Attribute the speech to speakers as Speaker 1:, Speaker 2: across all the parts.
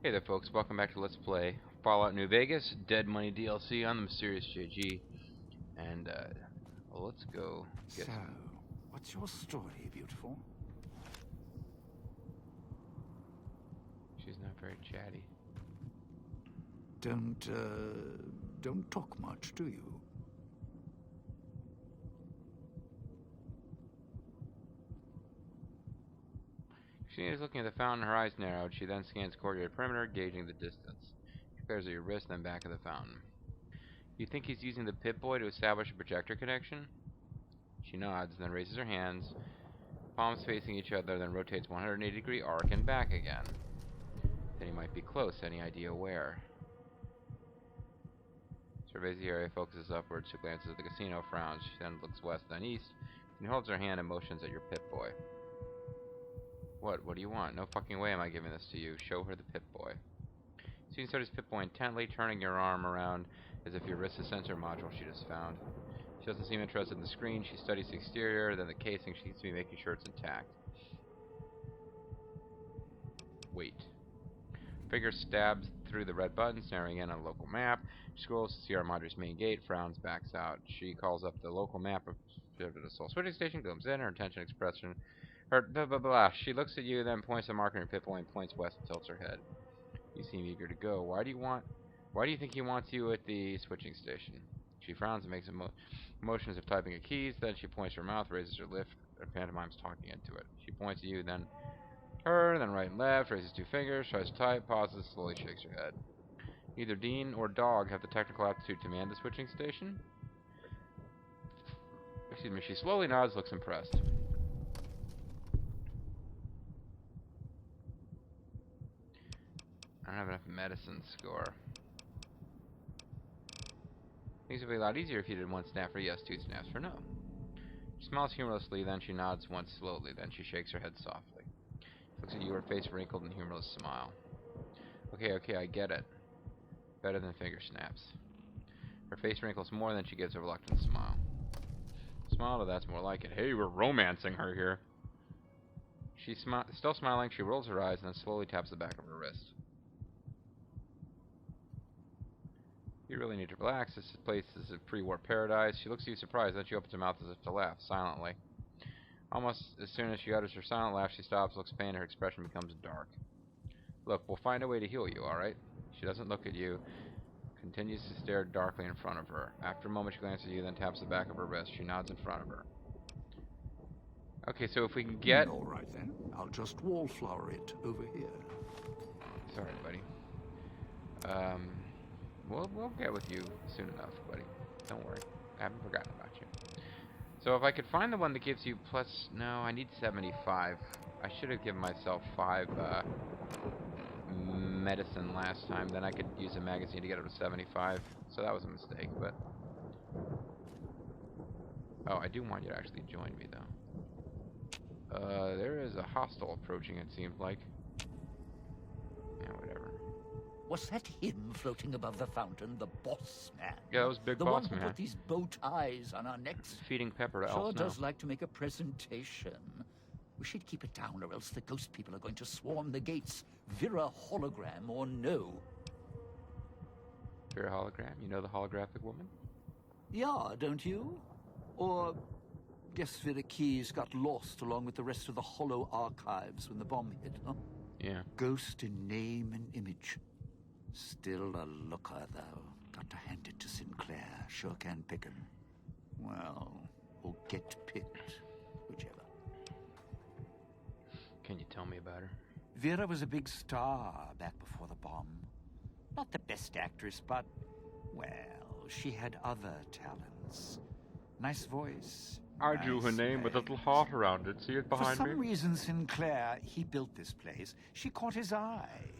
Speaker 1: Hey there folks, welcome back to Let's Play Fallout New Vegas, Dead Money DLC on the Mysterious JG, and well, let's go get
Speaker 2: So, what's your story, beautiful?
Speaker 1: She's not very chatty.
Speaker 2: Don't talk much, do you?
Speaker 1: Christina is looking at the fountain, her eyes narrowed. She then scans courtyard perimeter, gauging the distance. She glares at your wrist, then back of the fountain. You think he's using the Pip-Boy to establish a projector connection? She nods, then raises her hands, palms facing each other, then rotates 180-degree arc and back again. Then he might be close. Any idea where? Surveys the area, focuses upwards. She glances at the casino, frowns. She then looks west, then east, and holds her hand and motions at your Pip-Boy. What do you want? No fucking way am I giving this to you. Show her the Pip-Boy. She studies Pip-Boy intently, turning your arm around as if your wrist is a sensor module she just found. She doesn't seem interested in the screen. She studies the exterior, then the casing. She seems to be making sure it's intact. Wait. Figure stabs through the red button, staring in on a local map. She scrolls to Sierra Madre's main gate, frowns, backs out. She calls up the local map of the Soul Switching Station, glooms in, her attention expression. Her blah blah blah. She looks at you, then points a marker in her Pip-Boy and points west and tilts her head. You seem eager to go. Why do you think he wants you at the switching station? She frowns and makes motions of typing a keys, then she points her mouth, raises her lip, her pantomimes talking into it. She points at you, then her, then right and left, raises two fingers, tries to type, pauses, slowly shakes her head. Neither Dean or Dog have the technical aptitude to man the switching station. Excuse me, she slowly nods, looks impressed. I don't have enough medicine score. Things would be a lot easier if you did one snap for yes, two snaps for no. She smiles humorously, then she nods once slowly, then she shakes her head softly. She looks at you, her face wrinkled in a humorless smile. Okay, I get it. Better than finger snaps. Her face wrinkles more than she gives a reluctant smile. Smile, but that's more like it. Hey, we're romancing her here. She's still smiling, she rolls her eyes and then slowly taps the back of her wrist. You really need to relax. This place is a pre-war paradise. She looks at you surprised, then she opens her mouth as if to laugh, silently. Almost as soon as she utters her silent laugh, she stops, looks pained, and her expression becomes dark. Look, we'll find a way to heal you, alright? She doesn't look at you, continues to stare darkly in front of her. After a moment, she glances at you, then taps the back of her wrist. She nods in front of her. Okay, so if we can get...
Speaker 2: All right, then. I'll just wallflower it over here.
Speaker 1: Sorry, buddy. We'll get with you soon enough, buddy. Don't worry. I haven't forgotten about you. So if I could find the one that gives you plus... No, I need 75. I should have given myself 5 medicine last time. Then I could use a magazine to get up to 75. So that was a mistake, but... Oh, I do want you to actually join me, though. There is a hostile approaching, it seems like. Yeah, whatever.
Speaker 3: Was that him floating above the fountain, the boss man?
Speaker 1: Yeah, that was Big
Speaker 3: the
Speaker 1: Boss
Speaker 3: one who
Speaker 1: Man.
Speaker 3: put these bow ties on our necks?
Speaker 1: Feeding pepper to
Speaker 3: Sure
Speaker 1: elves
Speaker 3: does
Speaker 1: now.
Speaker 3: like to make a presentation. We should keep it down, or else the ghost people are going to swarm the gates. Vera hologram or no.
Speaker 1: Vera hologram? You know the holographic woman?
Speaker 2: Yeah, don't you? Or guess Vera Keys got lost along with the rest of the Hollow archives when the bomb hit, huh?
Speaker 1: Yeah.
Speaker 2: Ghost in name and image. Still a looker, though. Got to hand it to Sinclair. Sure can pick 'em. Well, or get picked. Whichever.
Speaker 1: Can you tell me about her?
Speaker 2: Vera was a big star back before the bomb. Not the best actress, but, well, she had other talents. Nice voice.
Speaker 1: I drew her name with a little heart around it. See it behind
Speaker 2: For
Speaker 1: me?
Speaker 2: some reason, Sinclair, he built this place. She caught his eye.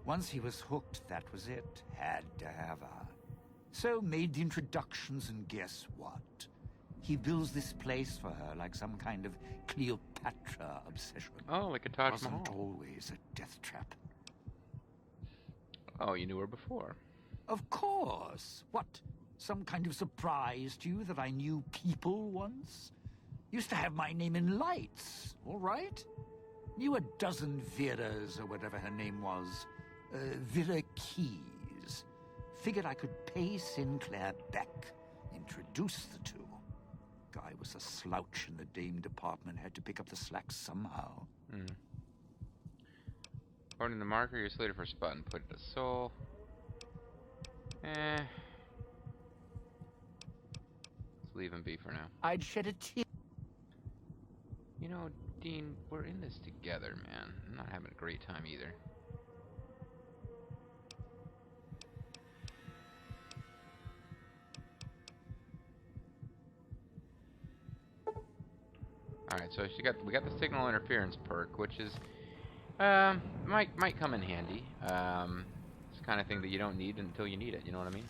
Speaker 2: Once he was hooked, that was it. Had to have her. So made the introductions, and guess what? He builds this place for her like some kind of Cleopatra obsession.
Speaker 1: Oh, like a Taj
Speaker 2: Wasn't
Speaker 1: Mahal.
Speaker 2: always a death trap.
Speaker 1: Oh, you knew her before.
Speaker 2: Of course. What? Some kind of surprise to you that I knew people once? Used to have my name in lights, all right? Knew a dozen Veras or whatever her name was. Vera Keys. Figured I could pay Sinclair back, introduce the two. Guy was a slouch in the dame department, had to pick up the slack somehow.
Speaker 1: According to the marker, you're slated for a spot and put it to soul. Let's leave him be for now.
Speaker 3: I'd shed a tear.
Speaker 1: You know, Dean, we're in this together, man. I'm not having a great time either. Alright, so we got the signal interference perk, which is might come in handy. It's the kind of thing that you don't need until you need it, you know what I mean?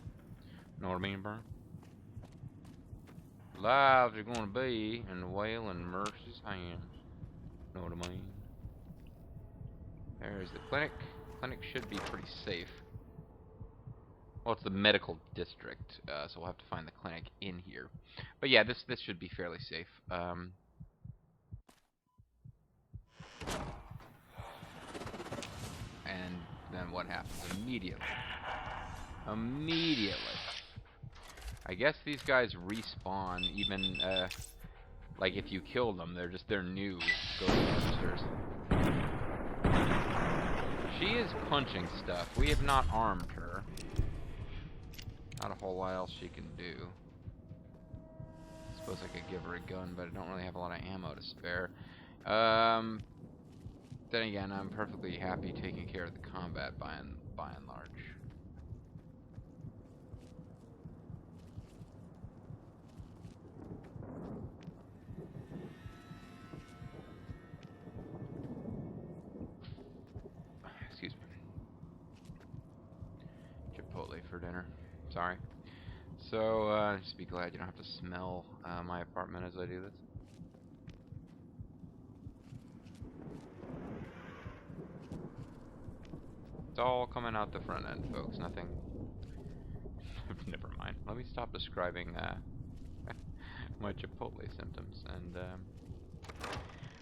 Speaker 1: Know what I mean, Burn? Lives are gonna be in the Whale and Mercy's hands. Know what I mean? There's the clinic. Clinic should be pretty safe. Well, it's the medical district, so we'll have to find the clinic in here. But yeah, this should be fairly safe. And then what happens? Immediately. I guess these guys respawn even, like if you kill them, they're new ghost monsters. She is punching stuff. We have not armed her. Not a whole lot else she can do. Suppose I could give her a gun, but I don't really have a lot of ammo to spare. Then again, I'm perfectly happy taking care of the combat by and large. Excuse me. Chipotle for dinner. Sorry. So, just be glad you don't have to smell my apartment as I do this. It's all coming out the front end, folks. Nothing. Never mind. Let me stop describing my Chipotle symptoms. And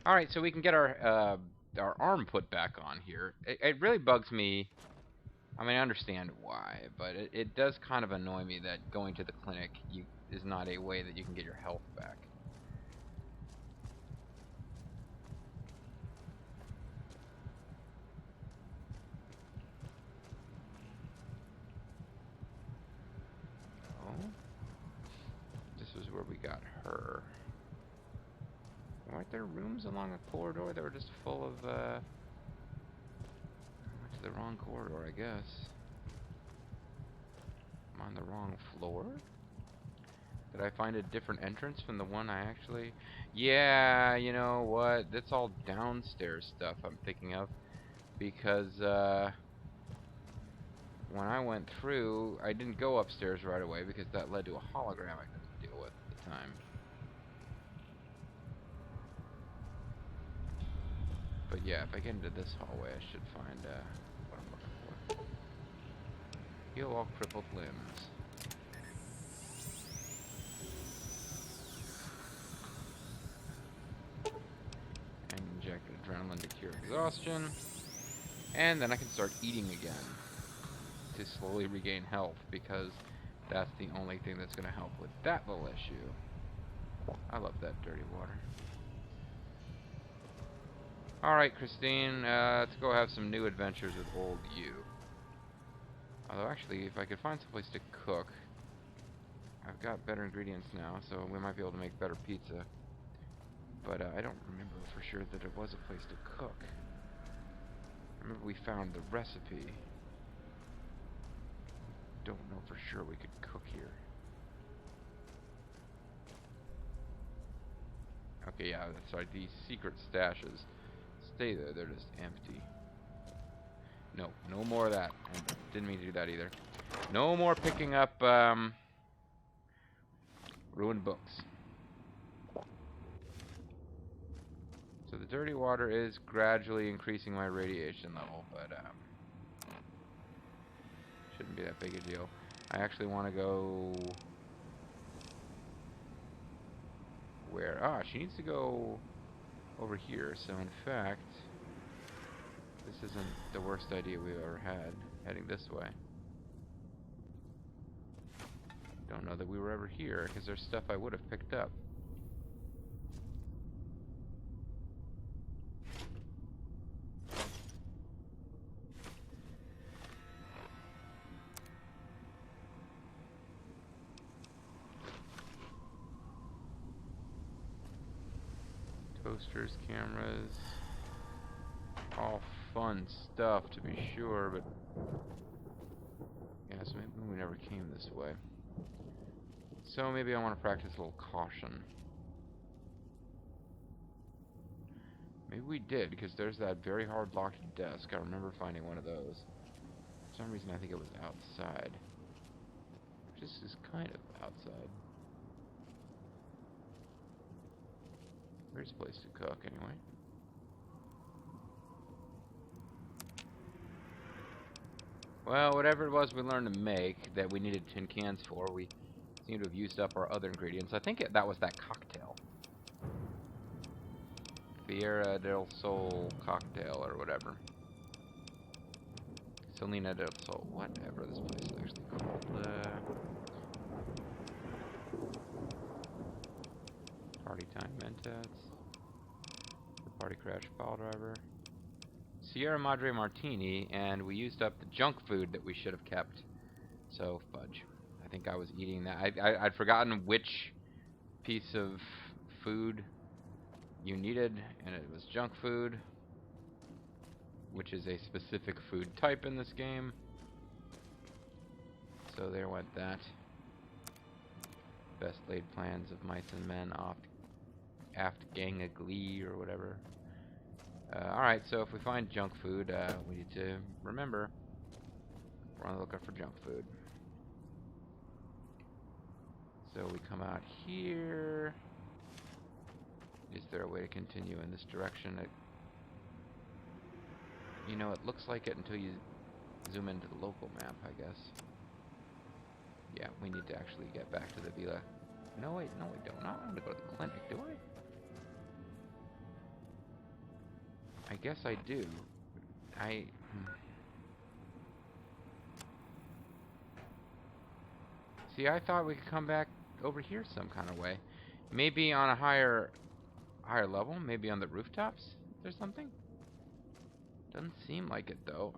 Speaker 1: all right, so we can get our arm put back on here. It really bugs me. I mean, I understand why, but it does kind of annoy me that going to the clinic is not a way that you can get your health back. This is where we got her. Weren't there rooms along a corridor that were just full of, I went to the wrong corridor, I guess. I'm on the wrong floor? Did I find a different entrance from the one I actually... Yeah, you know what? That's all downstairs stuff I'm thinking of. Because, when I went through, I didn't go upstairs right away because that led to a hologram I couldn't deal with at the time. But yeah, if I get into this hallway, I should find what I'm looking for. Heal all crippled limbs. And inject adrenaline to cure exhaustion. And then I can start eating again to slowly regain health, because that's the only thing that's going to help with that little issue. I love that dirty water. Alright, Christine, let's go have some new adventures with old you. Although, actually, if I could find someplace to cook, I've got better ingredients now, so we might be able to make better pizza. But I don't remember for sure that there was a place to cook. I remember we found the recipe. Don't know for sure we could cook here. Okay, yeah, that's right. These secret stashes stay there. They're just empty. No, no more of that. I didn't mean to do that either. No more picking up ruined books. So the dirty water is gradually increasing my radiation level, but shouldn't be that big a deal. I actually want to go... Where? Ah, she needs to go over here. So in fact, this is wasn't the worst idea we ever had, heading this way. Don't know that we were ever here, because there's stuff I would have picked up. Toasters, cameras, all fun stuff to be sure, but yeah, so maybe we never came this way. So maybe I want to practice a little caution. Maybe we did, because there's that very hard locked desk. I remember finding one of those. For some reason I think it was outside. This is kind of outside. Where's a place to cook, anyway? Well, whatever it was we learned to make that we needed tin cans for, we seem to have used up our other ingredients. I think that was that cocktail. Fiera del Sol cocktail, or whatever. Selena del Sol, whatever this place is actually called. Party Time Mentats. The Party Crash Ball Driver. Sierra Madre Martini, and we used up the junk food that we should have kept. So, fudge. I think I was eating that. I'd forgotten which piece of food you needed, and it was junk food, which is a specific food type in this game. So there went that. Best laid plans of mice and men aft gang a glee, or whatever. Alright, so if we find junk food, we need to remember we're on the lookout for junk food. So we come out here. Is there a way to continue in this direction? You know, it looks like it until you zoom into the local map, I guess. Yeah, we need to actually get back to the villa. No, wait, no, we don't. I don't want to go to the clinic, do I? I guess I do. See, I thought we could come back over here some kind of way. Maybe on a higher level, maybe on the rooftops or something? Doesn't seem like it though.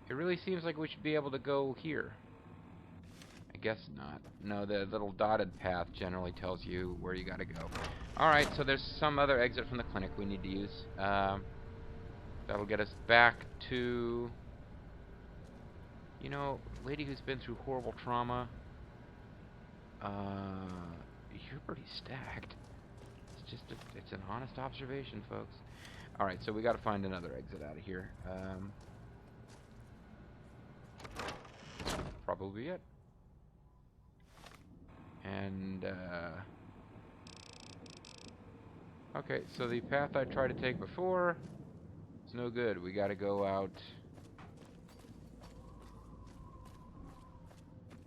Speaker 1: It really seems like we should be able to go here. I guess not. No, the little dotted path generally tells you where you gotta go. Alright, so there's some other exit from the clinic we need to use. That'll get us back to... You know, lady who's been through horrible trauma. You're pretty stacked. It's just it's an honest observation, folks. Alright, so we gotta find another exit out of here. Probably it. And, okay, so the path I tried to take before is no good. We gotta go out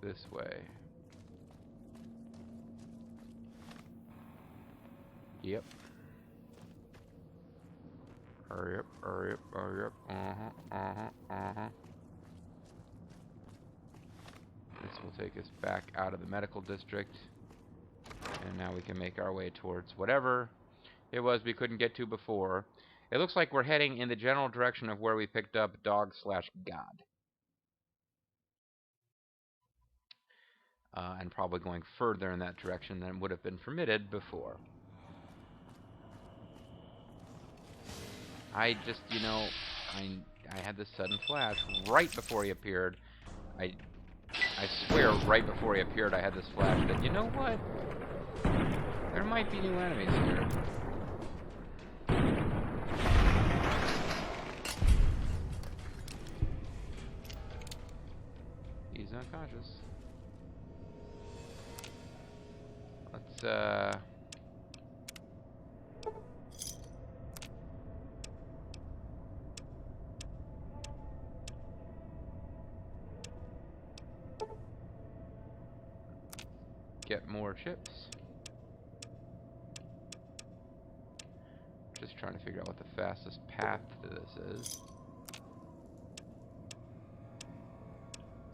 Speaker 1: this way. Yep. Hurry up, hurry up, hurry up. This will take us back out of the medical district. And now we can make our way towards whatever it was we couldn't get to before. It looks like we're heading in the general direction of where we picked up Dog/God. And probably going further in that direction than would have been permitted before. I just, you know, I had this sudden flash right before he appeared. I swear, right before he appeared, I had this flash that, you know what? There might be new enemies here. He's unconscious. Let's, get more chips. Just trying to figure out what the fastest path to this is.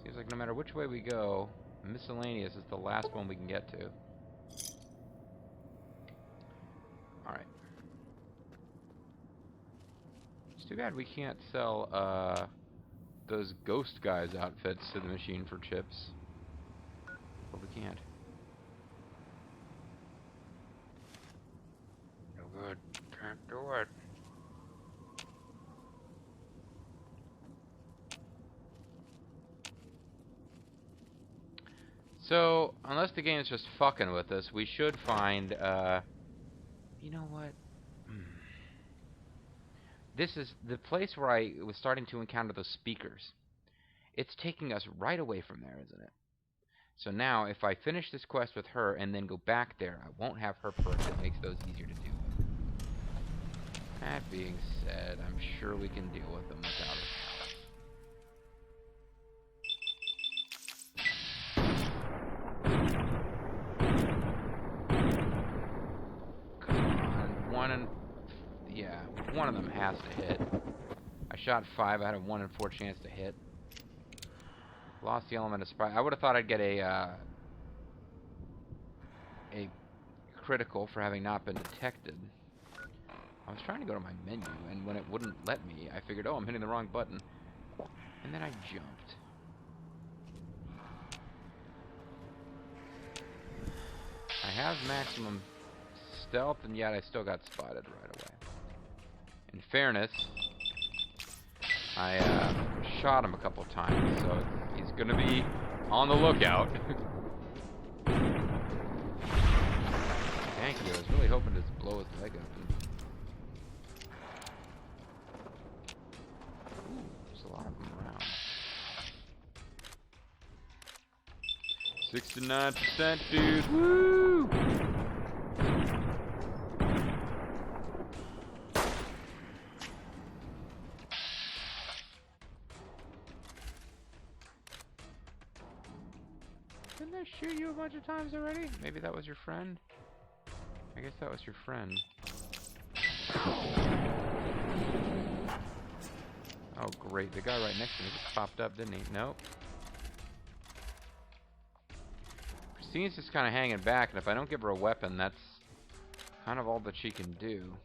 Speaker 1: Seems like no matter which way we go, miscellaneous is the last one we can get to. Alright. It's too bad we can't sell those ghost guys outfits to the machine for chips. But we can't. No good. Can't do it. So, unless the game's just fucking with us, we should find, you know what? This is the place where I was starting to encounter those speakers. It's taking us right away from there, isn't it? So now, if I finish this quest with her and then go back there, I won't have her perk that makes those easier to deal with. That being said, I'm sure we can deal with them without her. One of them has to hit. I shot 5. I had a 1 in 4 chance to hit. Lost the element of surprise. I would have thought I'd get a critical for having not been detected. I was trying to go to my menu, and when it wouldn't let me, I figured, oh, I'm hitting the wrong button. And then I jumped. I have maximum stealth, and yet I still got spotted right away. In fairness, I shot him a couple times, so he's gonna be on the lookout. Thank you. I was really hoping to blow his leg open. Ooh, there's a lot of them around. 69%, dude. Woo! Didn't I shoot you a bunch of times already? Maybe that was your friend? I guess that was your friend. Oh, great. The guy right next to me just popped up, didn't he? Nope. Christina's just kind of hanging back, and if I don't give her a weapon, that's kind of all that she can do.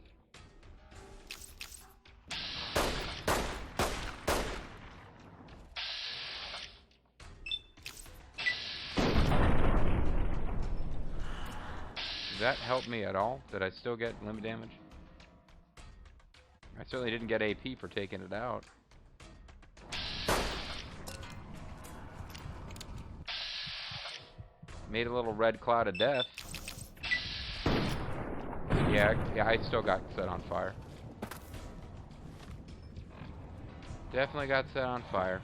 Speaker 1: Did that help me at all? Did I still get limb damage? I certainly didn't get AP for taking it out. Made a little red cloud of death. Yeah, I still got set on fire. Definitely got set on fire.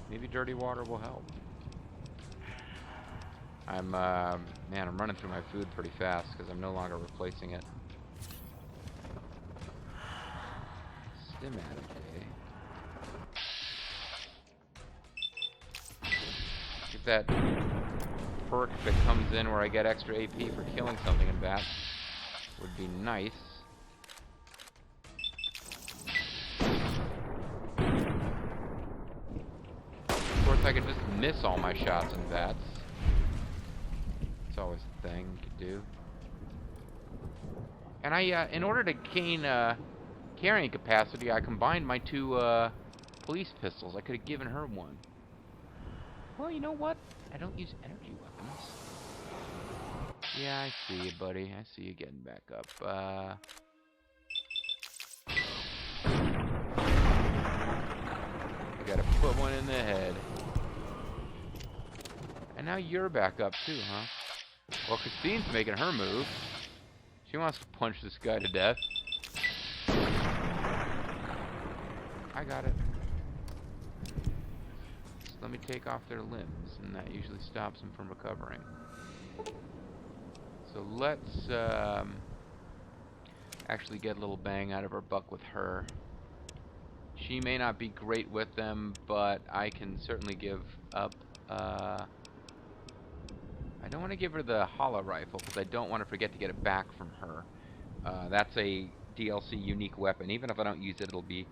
Speaker 1: Maybe dirty water will help. I'm running through my food pretty fast because I'm no longer replacing it. Stimatic, eh? Get that perk that comes in where I get extra AP for killing something in bat would be nice. Of course, I could just miss all my shots in bats. It's always a thing you could do. And I, in order to gain carrying capacity, I combined my 2 police pistols. I could have given her one. Well, you know what? I don't use energy weapons. Yeah, I see you, buddy. I see you getting back up. I gotta put one in the head. And now you're back up too, huh? Well, Christine's making her move. She wants to punch this guy to death. I got it. Just let me take off their limbs, and that usually stops them from recovering. So let's actually get a little bang out of our buck with her. She may not be great with them, but I can certainly give up. I don't want to give her the hollow rifle because I don't want to forget to get it back from her. That's a DLC unique weapon. Even if I don't use it, it'll be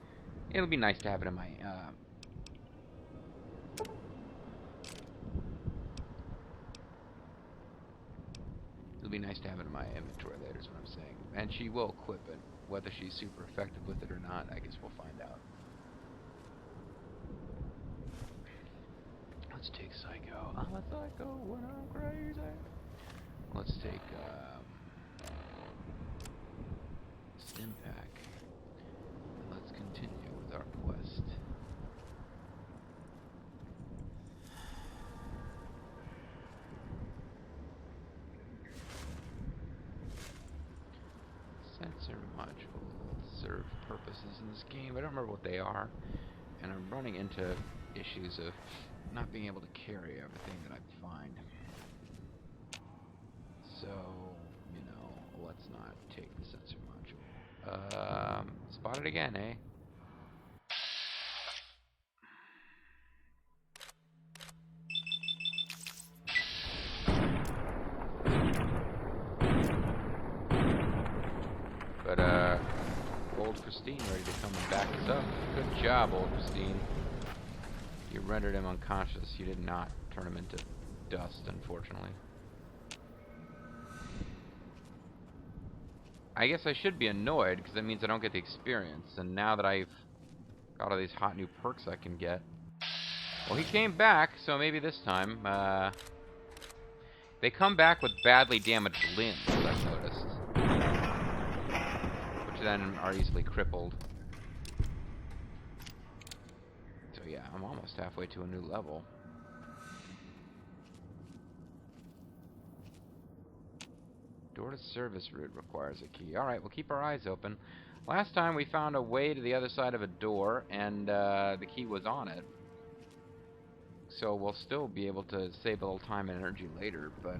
Speaker 1: nice to have it in my it'll be nice to have it in my inventory later, is what I'm saying. And she will equip it. Whether she's super effective with it or not, I guess we'll find out. Let's take Psycho. I'm a psycho when I'm crazy. Let's take Stim Pack. And let's continue with our quest. Sensor modules serve purposes in this game. I don't remember what they are. And I'm running into issues of not being able to carry everything that I find. So, you know, let's not take the sensor module. Spotted again, eh? But, old Christine ready to come and back us up. Good job, old Christine. You rendered him unconscious. You did not turn him into dust, unfortunately. I guess I should be annoyed, because that means I don't get the experience. And now that I've got all these hot new perks I can get... Well, he came back, so maybe this time, they come back with badly damaged limbs, I've noticed. Which then are easily crippled. So yeah, I'm almost halfway to a new level. Door to service route requires a key. Alright, we'll keep our eyes open. Last time we found a way to the other side of a door, and the key was on it. So we'll still be able to save a little time and energy later, but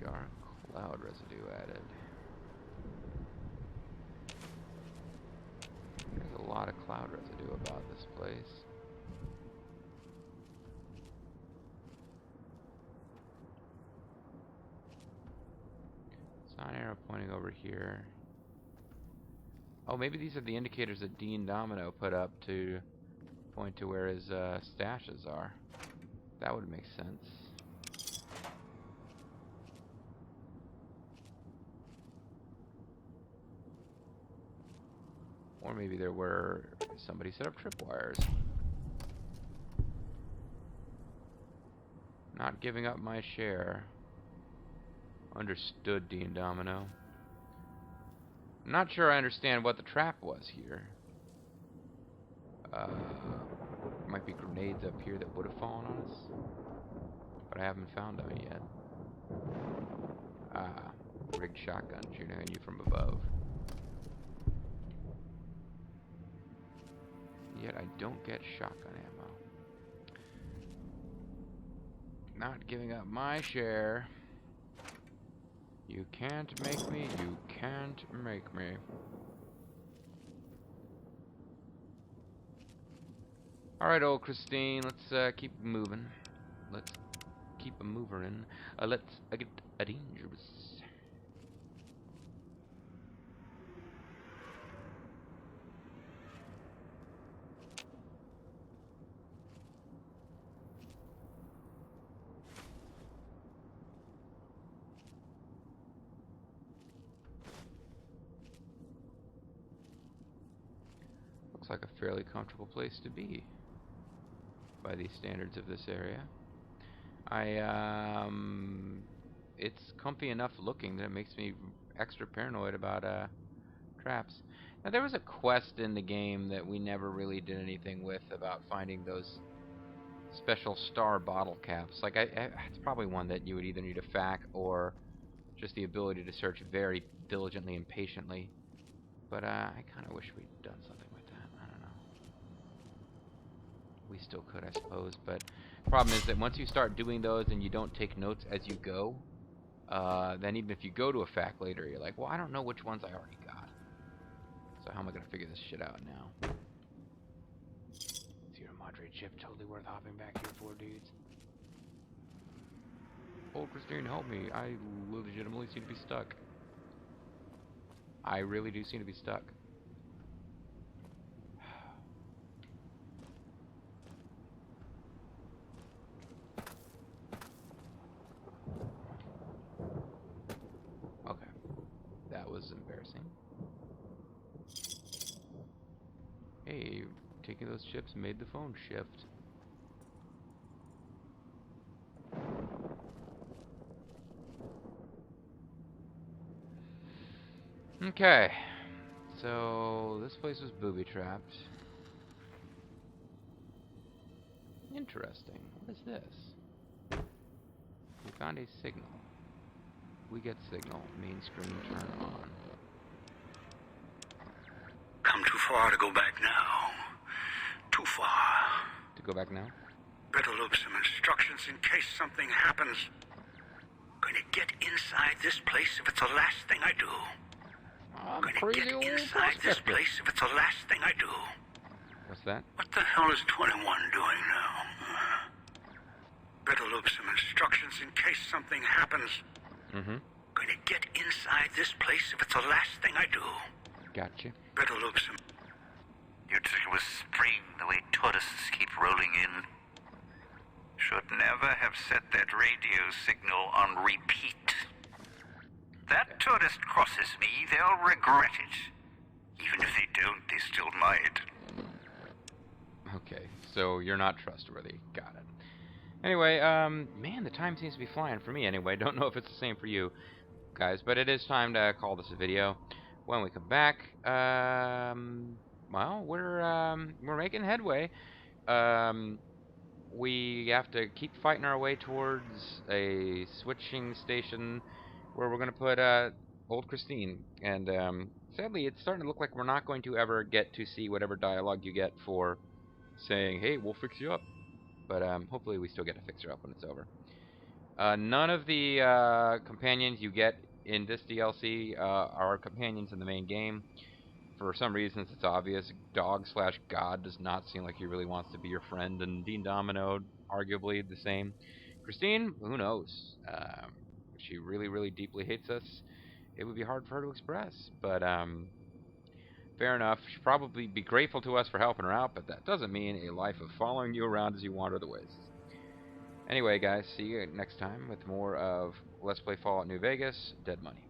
Speaker 1: jar of cloud residue added. There's a lot of cloud residue about this place. Sign arrow pointing over here. Oh, maybe these are the indicators that Dean Domino put up to point to where his stashes are. That would make sense. Or maybe there were... somebody set up tripwires. Not giving up my share. Understood, Dean Domino. I'm not sure I understand what the trap was here. Might be grenades up here that would have fallen on us. But I haven't found them yet. Ah, rigged shotgun shooting at you from above. Yet I don't get shotgun ammo. Not giving up my share. You can't make me, you can't make me. Alright, old Christine, let's keep moving. Let's keep a moverin'. Let's get dangerous. Looks like a fairly comfortable place to be by the standards of this area. It's comfy enough looking that it makes me extra paranoid about traps. Now there was a quest in the game that we never really did anything with about finding those special star bottle caps. Like it's probably one that you would either need a FAQ or just the ability to search very diligently and patiently. But I kind of wish we'd done something with that. I don't know. We still could, I suppose, but the problem is that once you start doing those and you don't take notes as you go, then even if you go to a FAQ later, you're like, well, I don't know which ones I already got. So how am I going to figure this shit out now? Zero Madre chip, totally worth hopping back here for, dudes. Old Christine, help me. I legitimately seem to be stuck. I really do seem to be stuck. Okay. That was embarrassing. Hey, taking those chips made the phone shift. Okay. So, this place was booby-trapped. Interesting. What is this? We found a signal. We get signal. Main screen turn on.
Speaker 4: Come too far to go back now. Too far.
Speaker 1: To go back now?
Speaker 4: Better look some instructions in case something happens. Gonna get inside this place if it's the last thing I do.
Speaker 1: I'm
Speaker 4: Gonna
Speaker 1: crazy
Speaker 4: get
Speaker 1: old
Speaker 4: inside this
Speaker 1: prospector.
Speaker 4: place if it's the last thing I do.
Speaker 1: What's that?
Speaker 4: What the hell is 21 doing now? Better look some instructions in case something happens.
Speaker 1: Mm-hmm.
Speaker 4: Gonna get inside this place if it's the last thing I do.
Speaker 1: Gotcha.
Speaker 4: Better look some...
Speaker 5: You'd think it was spring, the way tourists keep rolling in. Should never have set that radio signal on repeat. That tourist crosses me, they'll regret it. Even if they don't, they still might.
Speaker 1: Okay, so you're not trustworthy. Got it. Anyway, man, the time seems to be flying for me anyway. Don't know if it's the same for you guys, but it is time to call this a video. When we come back, well, we're making headway. We have to keep fighting our way towards a switching station where we're going to put old Christine. And sadly, it's starting to look like we're not going to ever get to see whatever dialogue you get for saying, hey, we'll fix you up. But hopefully we still get to fix her up when it's over. None of the companions you get in this DLC are companions in the main game. For some reasons, it's obvious. Dog/God does not seem like he really wants to be your friend, and Dean Domino, arguably the same. Christine, who knows? If she really, really deeply hates us, it would be hard for her to express. But fair enough. She'd probably be grateful to us for helping her out, but that doesn't mean a life of following you around as you wander the wastes. Anyway, guys, see you next time with more of Let's Play Fallout New Vegas, Dead Money.